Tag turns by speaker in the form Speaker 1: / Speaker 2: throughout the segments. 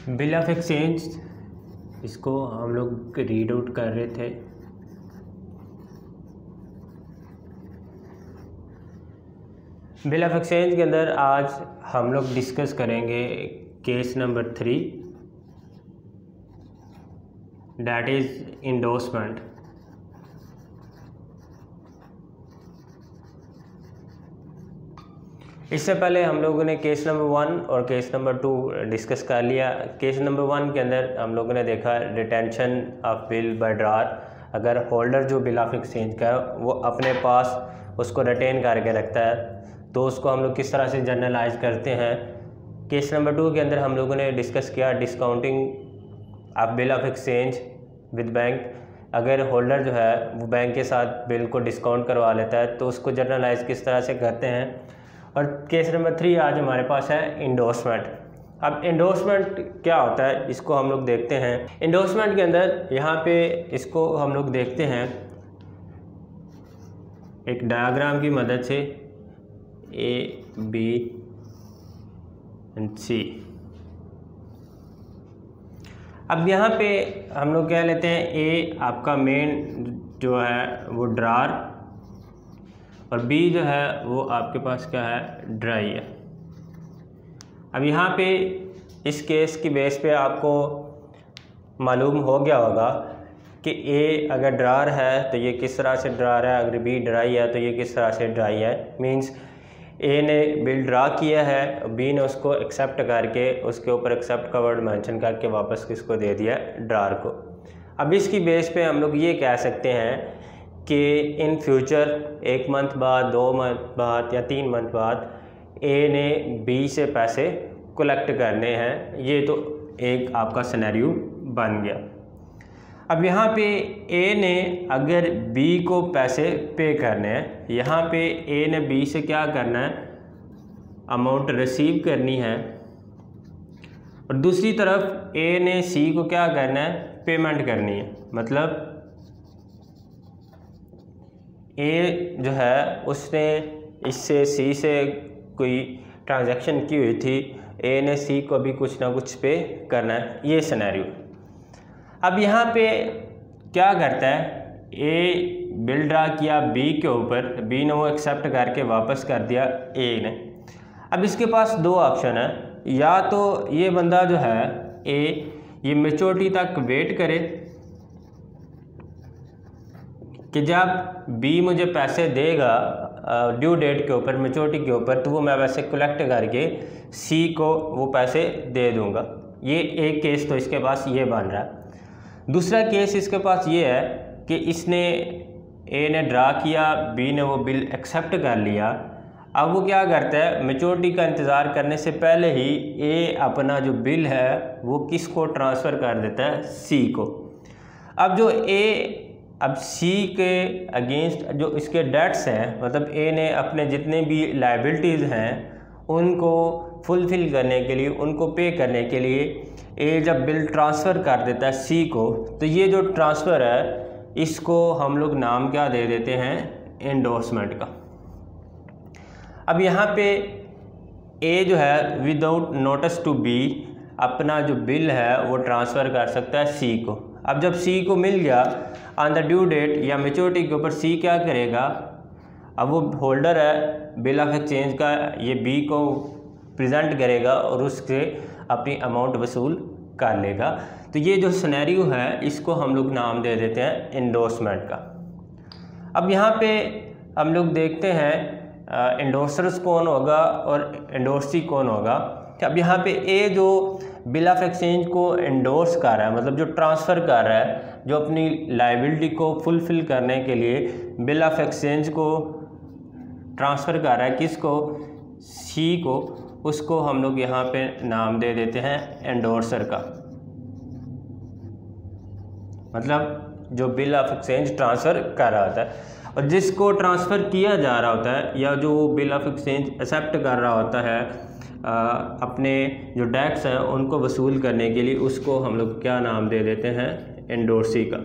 Speaker 1: Bill of exchange, इसको हम लोग रीड आउट कर रहे थे। बिल ऑफ एक्सचेंज के अंदर आज हम लोग डिस्कस करेंगे case number 3, that is endorsement. इससे पहले हम लोगों ने केस नंबर 1 और केस नंबर 2 डिस्कस कर लिया। केस नंबर 1 के अंदर हम लोगों ने देखा रिटेंशन ऑफ बिल बाय ड्रार। अगर होल्डर जो बिल ऑफ एक्सचेंज का है वो अपने पास उसको रिटेन करके रखता है तो उसको हम लोग किस तरह से जनरलाइज करते हैं। केस नंबर 2 के अंदर हम लोगों ने डिस्कस किया discounting of bill of exchange with bank. अगर होल्डर जो है वो बैंक के साथ बिल को डिस्काउंट करवा लेता है तो उसको जनरलाइज किस तरह से करते हैं। और केस नंबर 3 आज हमारे पास है इंडोर्समेंट। अब इंडोर्समेंट क्या होता है इसको हम लोग देखते हैं। इंडोर्समेंट के अंदर यहाँ पे इसको हम लोग देखते हैं एक डायग्राम की मदद से, ए बी एंड सी। अब यहाँ पे हम लोग क्या लेते हैं, ए आपका मेन जो है वो ड्रार और बी जो है वो आपके पास क्या है, ड्राई है। अब यहाँ पे इस केस की बेस पे आपको मालूम हो गया होगा कि ए अगर ड्रार है तो ये किस तरह से ड्रार है, अगर बी ड्राई है तो ये किस तरह से ड्राई है। मींस ए ने बिल ड्रा किया है, बी ने उसको एक्सेप्ट करके उसके ऊपर एक्सेप्ट का वर्ड मेंशन करके वापस किसको दे दिया, ड्रार को। अब इसकी बेस पे हम लोग ये कह सकते हैं कि इन फ्यूचर 1 मंथ बाद, 2 मंथ बाद या 3 मंथ बाद ए ने बी से पैसे कलेक्ट करने हैं। ये तो एक आपका सिनेरियो बन गया। अब यहाँ पे ए ने अगर बी को पैसे पे करने हैं, यहाँ पे ए ने बी से क्या करना है, अमाउंट रिसीव करनी है और दूसरी तरफ ए ने सी को क्या करना है, पेमेंट करनी है। मतलब ए जो है उसने इससे सी से कोई ट्रांजैक्शन की हुई थी, ए ने सी को भी कुछ ना कुछ पे करना है, ये सिनेरियो। अब यहाँ पे क्या करता है, ए बिल ड्रा किया बी के ऊपर, बी ने वो एक्सेप्ट करके वापस कर दिया ए ने। अब इसके पास 2 ऑप्शन है, या तो ये बंदा जो है ए ये मैच्योरिटी तक वेट करे कि जब बी मुझे पैसे देगा ड्यू डेट के ऊपर, मैच्योरिटी के ऊपर, तो वो मैं पैसे कलेक्ट करके सी को वो पैसे दे दूंगा। ये एक केस तो इसके पास ये बन रहा है। दूसरा केस इसके पास ये है कि इसने ए ने ड्रा किया, बी ने वो बिल एक्सेप्ट कर लिया। अब वो क्या करता है, मैच्योरिटी का इंतज़ार करने से पहले ही ए अपना जो बिल है वो किसको ट्रांसफ़र कर देता है, सी को। अब जो ए अब सी के अगेंस्ट जो इसके डेट्स हैं, मतलब ए ने अपने जितने भी लायबिलिटीज़ हैं उनको फुलफ़िल करने के लिए, उनको पे करने के लिए ए जब बिल ट्रांसफ़र कर देता है सी को, तो ये जो ट्रांसफ़र है इसको हम लोग नाम क्या दे देते हैं, एंडोर्समेंट का। अब यहाँ पे ए जो है विदाउट नोटिस टू बी अपना जो बिल है वो ट्रांसफ़र कर सकता है सी को। अब जब सी को मिल गया ऑन द ड्यू डेट या मैच्योरिटी के ऊपर, सी क्या करेगा, अब वो होल्डर है बिल ऑफ एक्सचेंज का, ये बी को प्रेजेंट करेगा और उससे अपनी अमाउंट वसूल कर लेगा। तो ये जो सिनेरियो है इसको हम लोग नाम दे देते हैं एंडोर्समेंट का। अब यहाँ पे हम लोग देखते हैं एंडोर्सर्स कौन होगा और एंडोर्सी कौन होगा। अब यहाँ पे ए जो बिल ऑफ एक्सचेंज को एंडोर्स कर रहा है, मतलब जो ट्रांसफ़र कर रहा है, जो अपनी लायबिलिटी को फुलफ़िल करने के लिए बिल ऑफ एक्सचेंज को ट्रांसफ़र कर रहा है किसको, सी को, उसको हम लोग यहाँ पे नाम दे देते हैं एंडोर्सर का। मतलब जो बिल ऑफ एक्सचेंज ट्रांसफ़र कर रहा होता है और जिसको ट्रांसफ़र किया जा रहा होता है या जो बिल ऑफ एक्सचेंज एक्सेप्ट कर रहा होता है अपने जो डेट्स हैं उनको वसूल करने के लिए, उसको हम लोग क्या नाम दे देते हैं, एंडोर्सी का।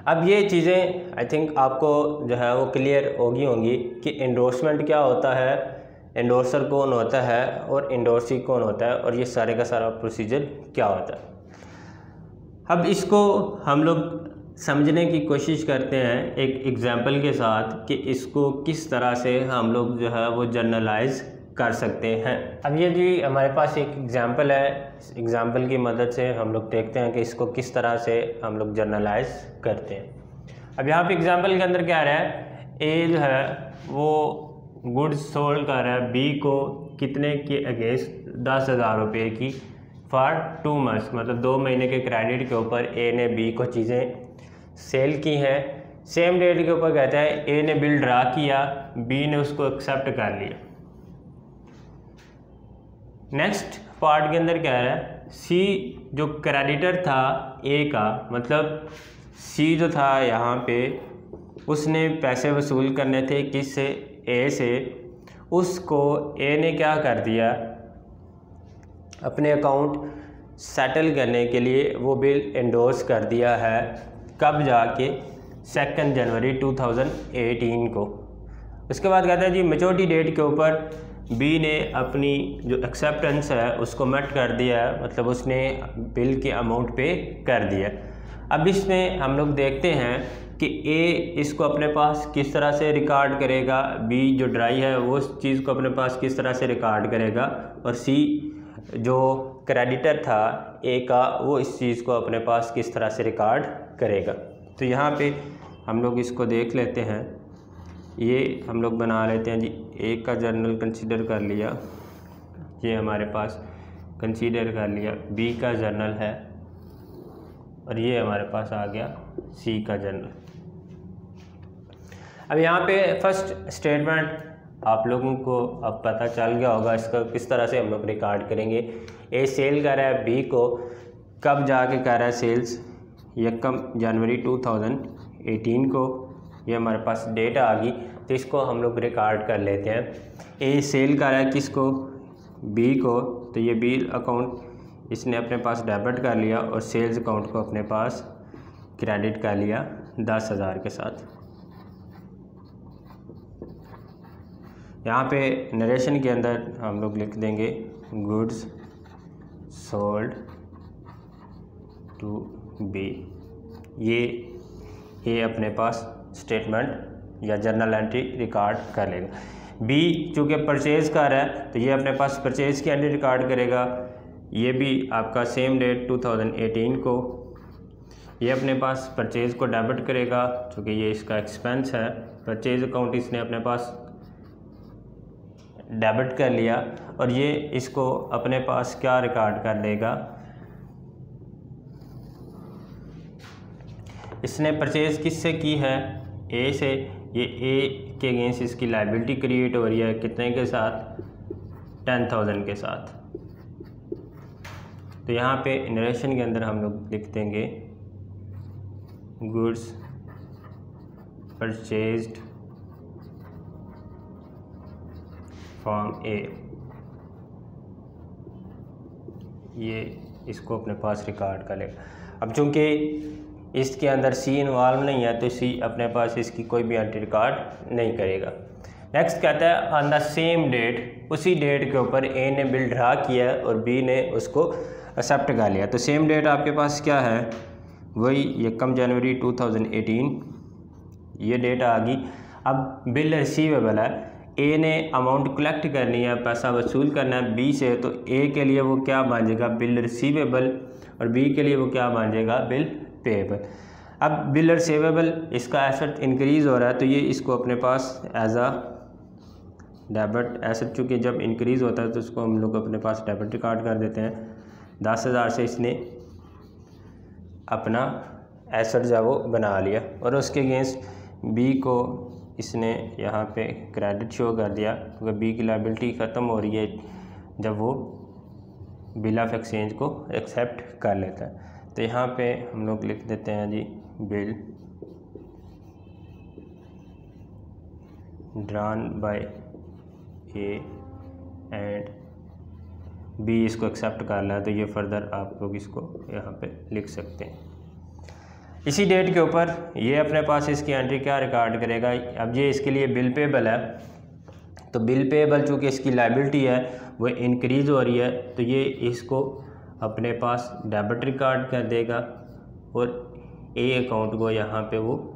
Speaker 1: अब ये चीज़ें आई थिंक आपको जो है वो क्लियर होगी कि एंडोर्समेंट क्या होता है, एंडोर्सर कौन होता है और एंडोर्सी कौन होता है और ये सारे का सारा प्रोसीजर क्या होता है। अब इसको हम लोग समझने की कोशिश करते हैं एक एग्जांपल के साथ कि इसको किस तरह से हम लोग जो है वो जर्नलाइज कर सकते हैं। अब ये जी हमारे पास एक एग्जांपल है, इस एग्जांपल की मदद से हम लोग देखते हैं कि इसको किस तरह से हम लोग जर्नलाइज करते हैं। अब यहाँ पे एग्जांपल के अंदर क्या आ रहा है, ए जो है वो गुड्स सोल्ड कर रहा है बी को कितने के अगेंस्ट 10,000 रुपये की फॉर 2 मंथ्स, मतलब 2 महीने के क्रेडिट के ऊपर ए ने बी को चीज़ें सेल की हैं। सेम डेट के ऊपर कहता है ए ने बिल ड्रा किया, बी ने उसको एक्सेप्ट कर लिया। नेक्स्ट पार्ट के अंदर क्या है, सी जो क्रेडिटर था ए का, मतलब सी जो था यहाँ पे उसने पैसे वसूल करने थे किससे, ए से। उसको ए ने क्या कर दिया, अपने अकाउंट सेटल करने के लिए वो बिल एंडोर्स कर दिया है। कब जाके 2 जनवरी 2018 को। उसके बाद कहता है जी मैच्योरिटी डेट के ऊपर बी ने अपनी जो एक्सेप्टेंस है उसको मेट कर दिया है, मतलब उसने बिल के अमाउंट पे कर दिया। अब इसमें हम लोग देखते हैं कि ए इसको अपने पास किस तरह से रिकॉर्ड करेगा, बी जो ड्राई है वो उस चीज़ को अपने पास किस तरह से रिकॉर्ड करेगा, और सी जो क्रेडिटर था ए का वो इस चीज़ को अपने पास किस तरह से रिकॉर्ड करेगा। तो यहाँ पे हम लोग इसको देख लेते हैं, ये हम लोग बना लेते हैं जी। ए का जर्नल कंसीडर कर लिया, ये हमारे पास कंसीडर कर लिया। बी का जर्नल है और ये हमारे पास आ गया सी का जर्नल। अब यहाँ पे फर्स्ट स्टेटमेंट आप लोगों को अब पता चल गया होगा इसका किस तरह से हम लोग रिकॉर्ड करेंगे। ए सेल कर रहा है बी को, कब जाके कर रहा है सेल्स, 1 जनवरी 2018 को। ये हमारे पास डेट आ गई, तो इसको हम लोग रिकॉर्ड कर लेते हैं। ए सेल कर रहा है किसको, बी को, तो ये बी अकाउंट इसने अपने पास डेबिट कर लिया और सेल्स अकाउंट को अपने पास क्रेडिट कर लिया 10,000 के साथ। यहाँ पे नरेशन के अंदर हम लोग लिख देंगे गुड्स सोल्ड टू बी। ये अपने पास स्टेटमेंट या जर्नल एंट्री रिकॉर्ड कर लेगा। बी चूँकि परचेज़ कर रहा है तो ये अपने पास परचेज़ की एंट्री रिकॉर्ड करेगा। ये भी आपका सेम डेट 2018 को, ये अपने पास परचेज़ को डेबिट करेगा चूँकि ये इसका एक्सपेंस है। परचेज़ अकाउंट इसने अपने पास डेबिट कर लिया और ये इसको अपने पास क्या रिकॉर्ड कर लेगा, इसने परचेज़ किससे की है, ए से। ये ए के अगेंस्ट इसकी लाइबिलिटी क्रिएट हो रही है कितने के साथ, 10,000 के साथ। तो यहाँ पे नरेशन के अंदर हम लोग लिख देंगे गुड्स परचेज्ड फ्रॉम ए। ये इसको अपने पास रिकॉर्ड कर लेगा। अब चूँकि इसके अंदर सी इन्वॉल्व नहीं है तो सी अपने पास इसकी कोई भी एंट्री रिकॉर्ड नहीं करेगा। नेक्स्ट कहता है ऑन द सेम डेट, उसी डेट के ऊपर ए ने बिल ड्रा किया और बी ने उसको एक्सेप्ट कर लिया। तो सेम डेट आपके पास क्या है, वही 1 जनवरी 2018 ये डेट आ गई। अब बिल रिसीवेबल है, ए ने अमाउंट कलेक्ट करनी है, पैसा वसूल करना है बी से, तो ए के लिए वो क्या बन जाएगा, बिल रिसीवेबल, और बी के लिए वो क्या बन जाएगा, बिल पेएबल। अब बिल रिसीवेबल इसका एसेट इंक्रीज़ हो रहा है तो ये इसको अपने पास एज अ डेबिट एसेट, चूँकि जब इंक्रीज़ होता है तो उसको हम लोग अपने पास डेबिट रिकॉर्ड कर देते हैं। 10,000 से इसने अपना एसेट जो वो बना लिया और उसके अगेंस्ट बी को इसने यहाँ पे क्रेडिट शो कर दिया क्योंकि बी की लायबिलिटी ख़त्म हो रही है जब वो बिल ऑफ एक्सचेंज को एक्सेप्ट कर लेता है। तो यहाँ पे हम लोग लिख देते हैं जी bill drawn by A and B इसको एक्सेप्ट कर लिया, तो ये फर्दर आप लोग इसको यहाँ पे लिख सकते हैं। इसी डेट के ऊपर ये अपने पास इसकी एंट्री क्या रिकॉर्ड करेगा। अब ये इसके लिए बिल पेबल है तो बिल पेएबल चूँकि इसकी लाइबिलिटी है वो इंक्रीज़ हो रही है, तो ये इसको अपने पास डेबिट रिकॉर्ड कर देगा और ए अकाउंट को यहाँ पे वो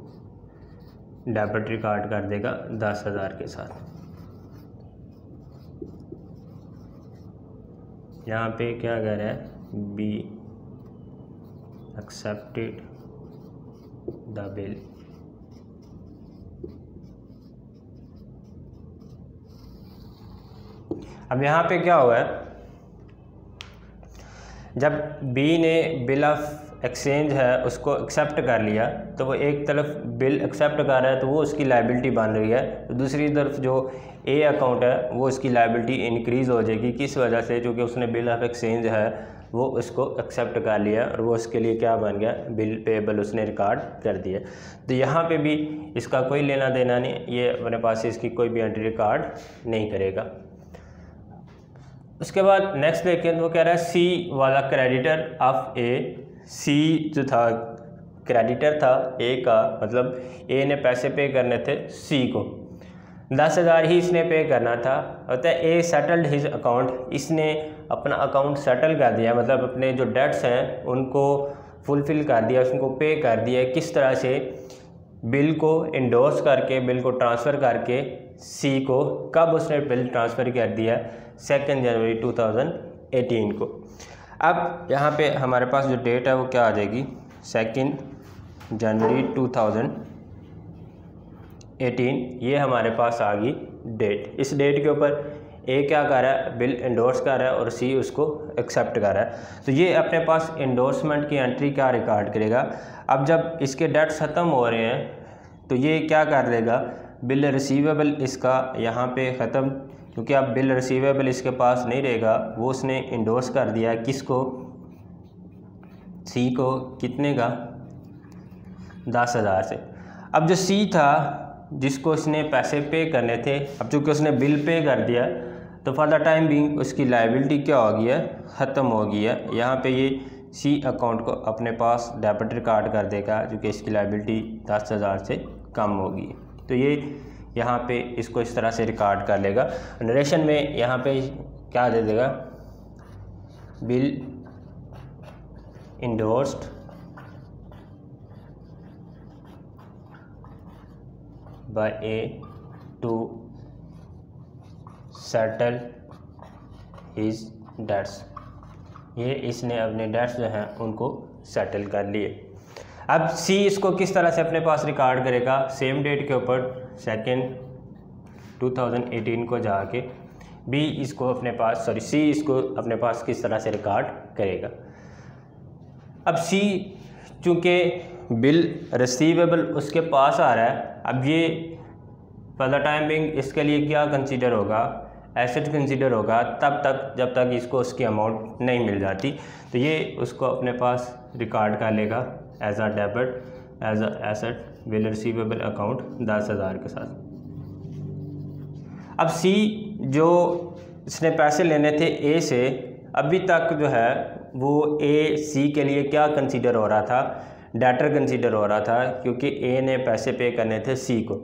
Speaker 1: डेबिट रिकॉर्ड कर देगा 10,000 के साथ। यहाँ पे क्या कर रहा है, बी एक्सेप्टेड द बिल। अब यहाँ पे क्या हुआ है, जब बी ने बिल ऑफ एक्सचेंज है उसको एक्सेप्ट कर लिया, तो वो एक तरफ बिल एक्सेप्ट कर रहा है तो वो उसकी लाइबिलिटी बन रही है, तो दूसरी तरफ जो ए अकाउंट है वो उसकी लाइबिलिटी इंक्रीज़ हो जाएगी। किस वजह से, क्योंकि उसने बिल ऑफ एक्सचेंज है वो उसको एक्सेप्ट कर लिया और वो उसके लिए क्या बन गया, बिल पेएबल उसने रिकॉर्ड कर दिया। तो यहाँ पे भी इसका कोई लेना देना नहीं, ये अपने पास इसकी कोई भी एंट्री रिकॉर्ड नहीं करेगा। उसके बाद नेक्स्ट देखें तो वो कह रहा है सी वाला क्रेडिटर ऑफ ए। सी जो था क्रेडिटर था ए का, मतलब ए ने पैसे पे करने थे सी को, 10,000 ही इसने पे करना था। होता है ए सेटल्ड हिज अकाउंट, इसने अपना अकाउंट सेटल कर दिया, मतलब अपने जो डेट्स हैं उनको फुलफ़िल कर दिया, उसको पे कर दिया। किस तरह से, बिल को इंडोर्स करके, बिल को ट्रांसफ़र करके सी को। कब उसने बिल ट्रांसफ़र कर दिया, 2 जनवरी 2018 को। अब यहाँ पे हमारे पास जो डेट है वो क्या आ जाएगी, 2 जनवरी 2018, ये हमारे पास आ गई डेट। इस डेट के ऊपर ए क्या कर रहा है, बिल इंडोर्स कर रहा है और सी उसको एक्सेप्ट कर रहा है। तो ये अपने पास इंडोर्समेंट की एंट्री क्या रिकॉर्ड करेगा। अब जब इसके डेट्स ख़त्म हो रहे हैं तो ये क्या कर देगा, बिल रिसीवेबल इसका यहाँ पे ख़त्म, क्योंकि अब बिल रिसीवेबल इसके पास नहीं रहेगा, वो उसने इंडोर्स कर दिया है किसको, सी को। कितने का, 10,000 से। अब जो सी था जिसको इसने पैसे पे करने थे, अब चूँकि उसने बिल पे कर दिया तो फॉर द टाइम बीइंग उसकी लाइबिलिटी क्या हो गई है, ख़त्म हो गई है। यहाँ पे ये सी अकाउंट को अपने पास डेबिट रिकॉर्ड कर देगा, जो कि इसकी लाइबिलिटी 10,000 से कम होगी। तो ये यहाँ पे इसको इस तरह से रिकॉर्ड कर लेगा। नरेशन में यहाँ पे क्या दे देगा, bill endorsed by A to settle his debts. ये इसने अपने डेट्स जो हैं उनको सेटल कर लिए। अब सी इसको किस तरह से अपने पास रिकॉर्ड करेगा, सेम डेट के ऊपर 2 2018 को जाके बी इसको अपने पास, सी इसको अपने पास किस तरह से रिकॉर्ड करेगा। अब सी चूँकि बिल रिसीवेबल उसके पास आ रहा है, अब ये फॉर द टाइम बिंग इसके लिए क्या कंसीडर होगा, एसेट कंसीडर होगा तब तक जब तक इसको उसकी अमाउंट नहीं मिल जाती। तो ये उसको अपने पास रिकॉर्ड कर लेगा as a debit, as a asset, bill receivable account 10,000 के साथ। अब सी जो इसने पैसे लेने थे ए से, अभी तक जो है वो ए सी के लिए क्या कंसीडर हो रहा था, डेटर कंसीडर हो रहा था, क्योंकि ए ने पैसे पे करने थे सी को।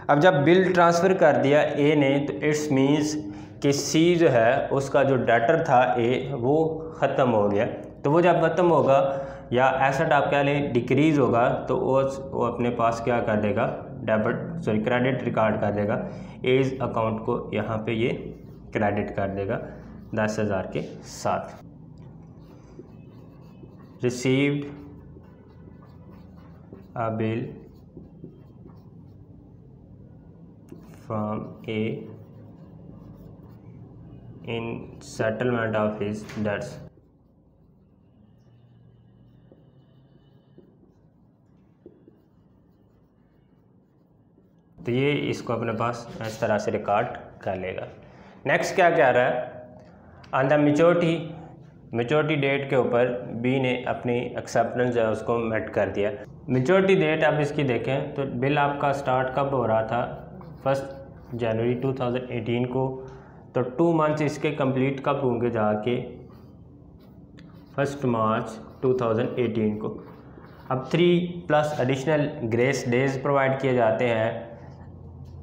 Speaker 1: अब जब बिल ट्रांसफ़र कर दिया ए ने, तो इट्स मीन्स कि सी जो है उसका जो डेटर था ए वो ख़त्म हो गया। तो वो जब ख़त्म होगा या एसेट आप कह लें डिक्रीज़ होगा, तो वो अपने पास क्या कर देगा, क्रेडिट रिकॉर्ड कर देगा। एज अकाउंट को यहाँ पे ये क्रेडिट कर देगा 10,000 के साथ। Received a bill from A in settlement of his debts. तो ये इसको अपने पास इस तरह से रिकॉर्ड कर लेगा। नेक्स्ट क्या कह रहा है, ऑन द मेच्योरिटी डेट के ऊपर बी ने अपनी एक्सेप्टेंस जो है उसको मेट कर दिया। मेच्योरिटी डेट आप इसकी देखें तो बिल आपका स्टार्ट कब हो रहा था, 1 जनवरी 2018 को, तो 2 मंथ्स इसके कंप्लीट कब होंगे जाके, 1 मार्च 2018 को। अब 3+ एडिशनल ग्रेस डेज प्रोवाइड किए जाते हैं,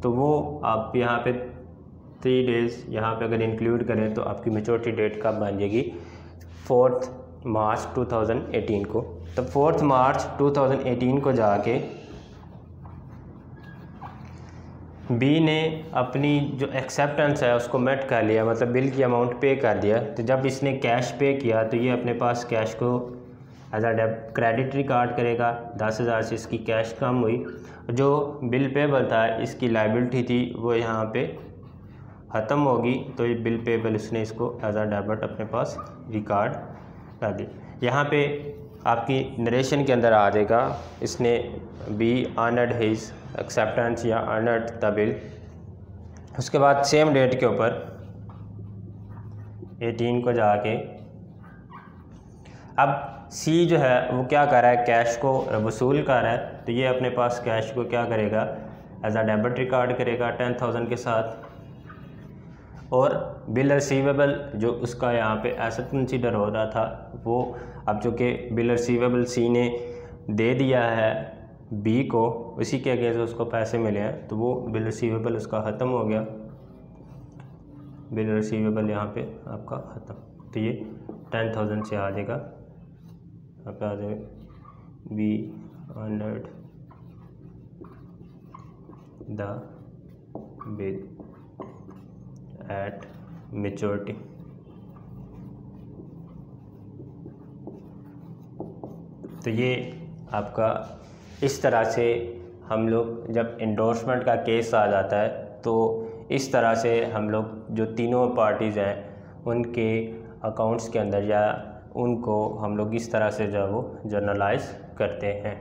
Speaker 1: तो वो आप यहाँ पे 3 डेज़ यहाँ पे अगर इंक्लूड करें तो आपकी मैच्योरिटी डेट कब बन जाएगी 4 मार्च 2018 को। तो 4 मार्च 2018 को जाके बी ने अपनी जो एक्सेप्टेंस है उसको मेट कर लिया, मतलब बिल की अमाउंट पे कर दिया। तो जब इसने कैश पे किया तो ये अपने पास कैश को एज अ क्रेडिट रिकॉर्ड करेगा। 10,000 से इसकी कैश कम हुई, जो बिल पेबल था इसकी लाइबिलिटी थी वो यहाँ पे ख़त्म होगी, तो ये बिल पेबल इसने इसको एज अ डेबिट अपने पास रिकॉर्ड कर दी। यहाँ पे आपकी नरेशन के अंदर आ जाएगा इसने बी ऑनर्ड हिज एक्सेप्टेंस या ऑनर्ड द बिल। उसके बाद सेम डेट के ऊपर 18 को जाके अब सी जो है वो क्या कर रहा है, कैश को वसूल कर रहा है। तो ये अपने पास कैश को क्या करेगा, एज अ डेबिट रिकॉर्ड करेगा 10,000 के साथ। और बिल रिसीवेबल जो उसका यहाँ पे एसेट कंसीडर हो रहा था वो अब चूँकि बिल रिसीवेबल सी ने दे दिया है बी को, उसी के अगेंस्ट उसको पैसे मिले हैं, तो वो बिल रिसीवेबल उसका ख़त्म हो गया। बिल रिसीवेबल यहाँ पे आपका ख़त्म। तो ये 10,000 से आ जाएगा, यहाँ पे आ जाएगा be honoured the bill at maturity. तो ये आपका इस तरह से हम लोग जब इंडोर्समेंट का केस आ जाता है तो इस तरह से हम लोग जो तीनों पार्टीज़ हैं उनके अकाउंट्स के अंदर या उनको हम लोग इस तरह से जो है वो जर्नलाइज करते हैं।